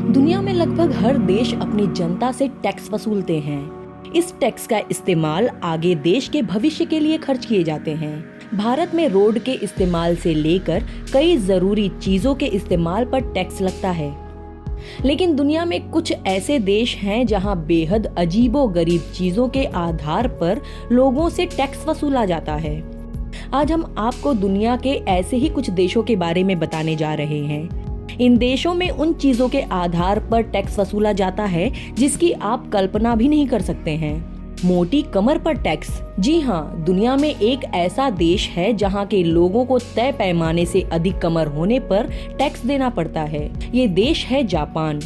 दुनिया में लगभग हर देश अपनी जनता से टैक्स वसूलते हैं। इस टैक्स का इस्तेमाल आगे देश के भविष्य के लिए खर्च किए जाते हैं। भारत में रोड के इस्तेमाल से लेकर कई जरूरी चीजों के इस्तेमाल पर टैक्स लगता है। लेकिन दुनिया में कुछ ऐसे देश हैं जहां बेहद अजीबोगरीब चीजों के आधार पर लोगों से टैक्स वसूला जाता है। आज हम आपको दुनिया के ऐसे ही कुछ देशों के बारे में बताने जा रहे हैं। इन देशों में उन चीजों के आधार पर टैक्स वसूला जाता है जिसकी आप कल्पना भी नहीं कर सकते हैं। मोटी कमर पर टैक्स। जी हाँ, दुनिया में एक ऐसा देश है जहाँ के लोगों को तय पैमाने से अधिक कमर होने पर टैक्स देना पड़ता है। ये देश है जापान।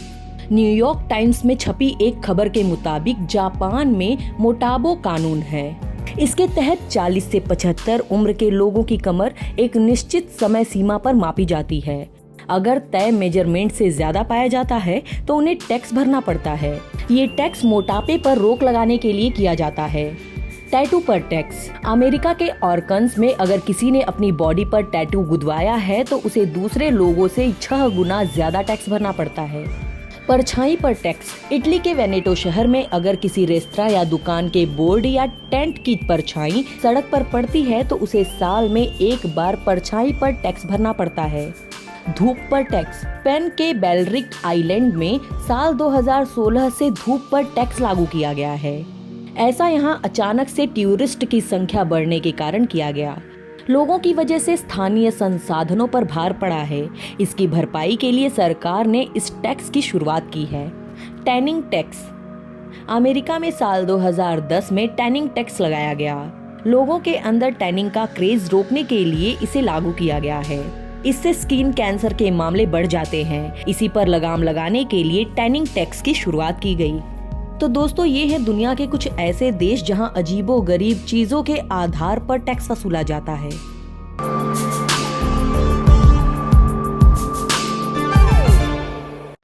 न्यूयॉर्क टाइम्स में छपी एक खबर के मुताबिक जापान में मोटाबो कानून है। इसके तहत 40 से 75 उम्र के लोगों की कमर एक निश्चित समय सीमा पर मापी जाती है। अगर तय मेजरमेंट से ज्यादा पाया जाता है तो उन्हें टैक्स भरना पड़ता है। ये टैक्स मोटापे पर रोक लगाने के लिए किया जाता है। टैटू पर टैक्स। अमेरिका के ऑर्कन्स में अगर किसी ने अपनी बॉडी पर टैटू गुदवाया है तो उसे दूसरे लोगों से 6 गुना ज्यादा टैक्स भरना पड़ता है। परछाई पर टैक्स। इटली के वेनेटो शहर में अगर किसी रेस्तरां या दुकान के बोर्ड या टेंट की परछाई सड़क पर पड़ती है तो उसे साल में एक बार परछाई पर टैक्स भरना पड़ता है। धूप पर टैक्स। स्पेन के बेलरिक आइलैंड में साल 2016 से धूप पर टैक्स लागू किया गया है। ऐसा यहाँ अचानक से टूरिस्ट की संख्या बढ़ने के कारण किया गया। लोगों की वजह से स्थानीय संसाधनों पर भार पड़ा है। इसकी भरपाई के लिए सरकार ने इस टैक्स की शुरुआत की है। Tanning tax. अमेरिका में साल 2010 में टैनिंग टैक्स लगाया गया। लोगों के अंदर टैनिंग का क्रेज रोकने के लिए इसे लागू किया गया है। इससे स्किन कैंसर के मामले बढ़ जाते हैं। इसी पर लगाम लगाने के लिए टैनिंग टैक्स की शुरुआत की गई। तो दोस्तों, ये है दुनिया के कुछ ऐसे देश जहां अजीबोगरीब चीजों के आधार पर टैक्स वसूला जाता है।